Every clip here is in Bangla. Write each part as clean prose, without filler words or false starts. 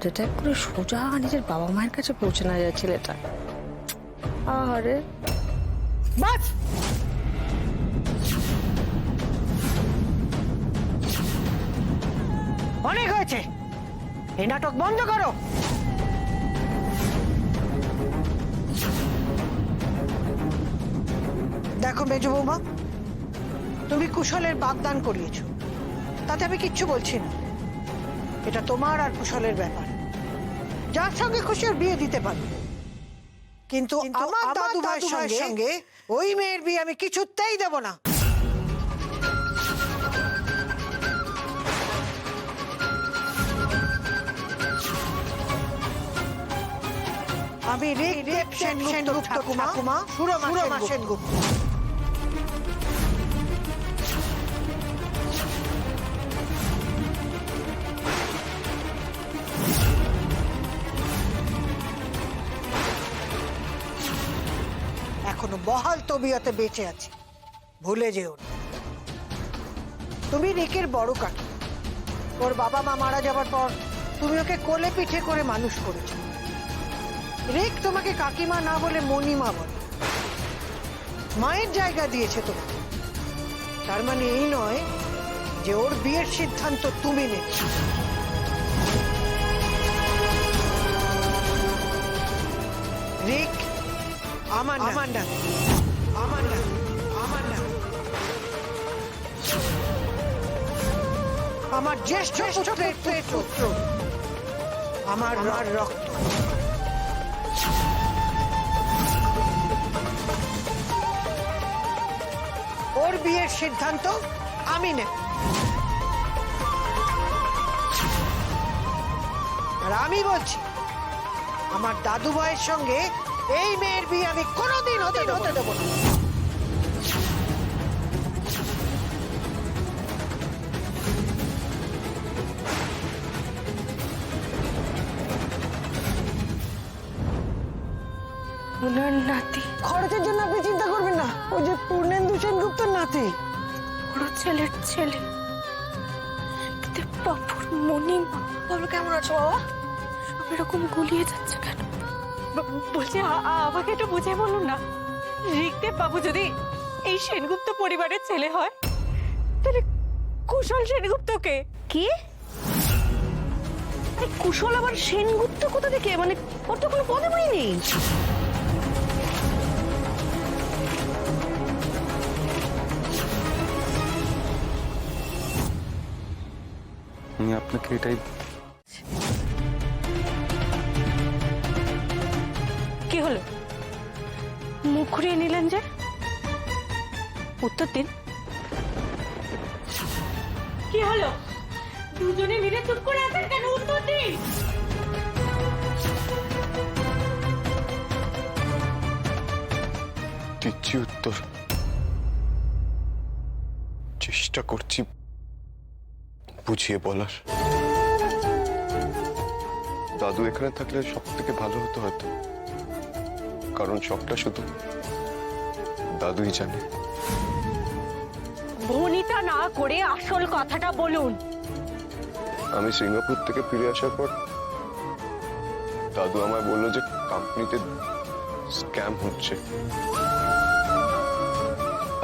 হার্ট অ্যাটাক করে সোজা নিজের বাবা মায়ের কাছে পৌঁছে না যায় ছেলেটা। আরে বাস, অনেক হয়েছে, এই নাটক বন্ধ করো। দেখো মেজো বৌমা, তুমি কুশলের বাগদান করিয়েছো, তাতে আমি কিচ্ছু বলছি না। এটা তোমার আর কুশলের ব্যাপার, যার সঙ্গে খুশি ওর বিয়ে দিতে পারো। কিন্তু আমার দাদু ভাইয়ের সঙ্গে ওই মেয়ের বিয়ে আমি কিছুতেই দেব না। আমি ঋগ্দেব সেনগুপ্ত ঠাকুমা সুরমা সেনগুপ্ত। এখনো বহাল তবিয়তে বেঁচে আছে, ভুলে যেও না। তুমি রিকের বড় কাকি, ওর বাবা মা মারা যাবার পর তুমি ওকে কোলে পিঠে করে মানুষ করেছো। রিক তোমাকে কাকিমা না বলে মণিমা বলে, মায়ের জায়গা দিয়েছে তোমাকে। তার মানে এই নয় যে ওর বিয়ের সিদ্ধান্ত তুমি নেবে। রিক আমার না, আমার জ্যেষ্ঠ পুত্র, আমার রক্ত। ওর বিয়ের সিদ্ধান্ত আমি নেব, আর আমি বলছি আমার দাদু ভাইয়ের সঙ্গে এই মেয়ের বিয়ে আমি কোনোদিন হতে দেব না। ওনার নাতি, খরচের জন্য আপনি চিন্তা করবেন না, ওই যে পূর্ণেন্দু সেনগুপ্তর নাতি, বড় ছেলের ছেলে বাবুর মণিমা। বাবু কেমন আছো বাবা? সব এরকম গুলিয়ে যাচ্ছে কেন? বলছি আমাকে একটু বুঝে বলুন না, ঋগদেব বাবু যদি এই সেনগুপ্ত পরিবারের ছেলে হয়, তাহলে কুশল সেনগুপ্তকে কি? কুশল আবার সেনগুপ্ত কোথা থেকে? মানে ওর তো কোনো পদবি নেই। আমি আপনাকে এটাই কি হলো, মুখ ঘুরিয়ে নিলেন যে? উত্তর দিন, কি হলো? দুজনে মিলে চুপ করে আছেন কেন? উত্তর দিন। দিচ্ছি উত্তর, চেষ্টা করছি বুঝিয়ে বলার। দাদু এখানে থাকলে সব থেকে ভালো হতো হয়তো, কারণ সবটা শুধু দাদুই জানে। ভনিতা না করে আসল কথাটা বলুন। আমি সিঙ্গাপুর থেকে ফিরে আসার পর দাদু আমায় বললো যে কোম্পানিতে স্ক্যাম হচ্ছে,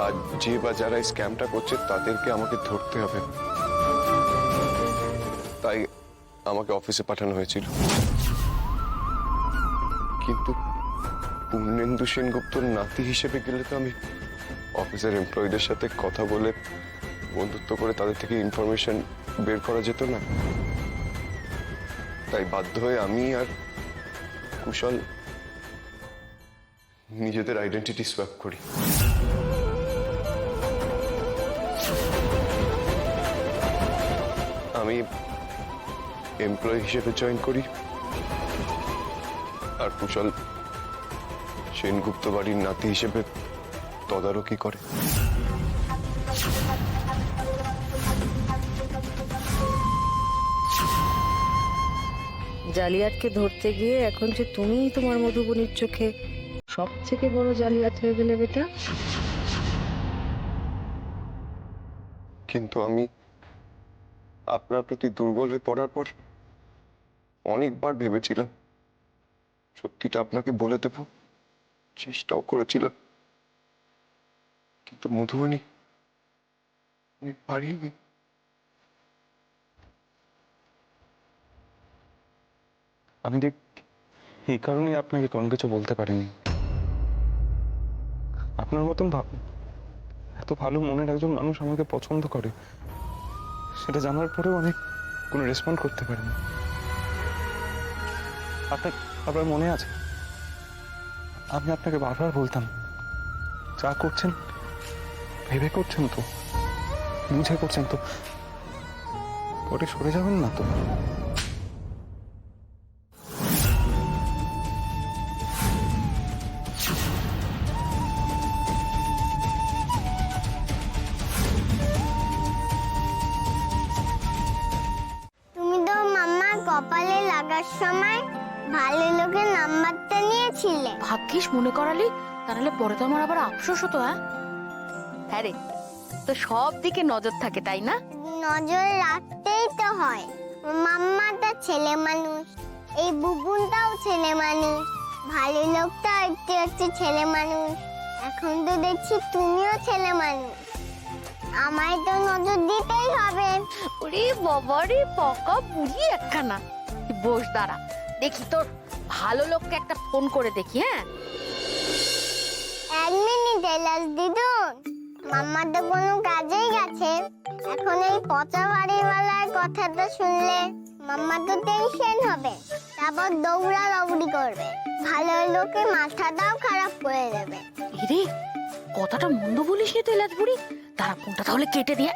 আর যে বা যারা এই স্ক্যামটা করছে তাদেরকে আমাকে ধরতে হবে। তাই আমাকে অফিসে পাঠানো হয়েছিল। কিন্তু পূর্ণেন্দু সেনগুপ্তর নাতি হিসেবে গেলে তো আমি অফিসের এমপ্লয়ীদের সাথে কথা বলে বন্ধুত্ব করে তাদের থেকে ইনফরমেশন বের করা যেত না। তাই বাধ্য হয়ে আমি আর কুশল নিজেদের আইডেন্টিটি সোয়াপ করি। আমি এমপ্লয়ি হিসেবে জয়েন করি, আর কুশল সেনগুপ্ত বাড়ির নাতি হিসেবে তদারকি করে। জালিয়াতকে ধরতে গিয়ে এখন যে তুমিই তোমার মধুবনীর চোখে সব থেকে বড় জালিয়াত হয়ে গেলে বেটা। কিন্তু আমি আপনার প্রতি দুর্বল হয়ে পড়ার পর অনেকবার ভেবেছিলাম সত্যিটা আপনাকে বলে দেব, চেষ্টাও করেছিলাম, কিন্তু মধুবনী আমি পারিনি। আমি দেখ এই কারণেই আপনাকে কোনো কিছু বলতে পারিনি। আপনার মতন এত ভালো মনের একজন মানুষ আমাকে পছন্দ করে, সেটা জানার পরেও আমি কোনো রেসপন্ড করতে পারিনি। আপনার মনে আছে আমি আপনাকে বারবার বলতাম, যা করছেন ভেবে করছেন তো, বুঝে করছেন তো, পরে সরে যাবেন না তো? তুমি তো মাম্মা কপালে লাগার সময় ভালো লোকের নাম্বারটা নিয়েছিলে। ভাগ্যিস মনে করালি, তাহলে পরে তো আমার আবার আফসোস হতো। হ্যাঁ রে, তো সব দিকে নজর থাকে তাই না? নজর রাখতেই তো হয়। মাম্মাটা ছেলে মানুষ, এই বুবুনটাও ছেলে মানুষ, ভালো লোকটা একটু একটু ছেলে মানুষ। এখন তো দেখছি তুমিও ছেলে মানুষ, আমায় তো নজর দিতেই হবে। ওরে বাবা রে, পকা বুড়ি একখানা। তুই বস, দাঁড়া দেখি তোর ভালো লোককে একটা ফোন করে দেখি। হ্যাঁ, 1 মিনিট এলাস দিদুন, মাম্মা তো কোনো কাজেই গেছে। এখন এই পচা বাড়িওয়ালার কথাটা শুনলে মাম্মা তো টেনশন হবে, তারপর দৌড়াদৌড়ি করবে, ভালো লোকে মাথাটাও খারাপ করে দেবে। রে কথাটা মন্দ বলিস নি তো এলাচ বুড়ি। তারা ফোনটা তাহলে কেটে দিয়ে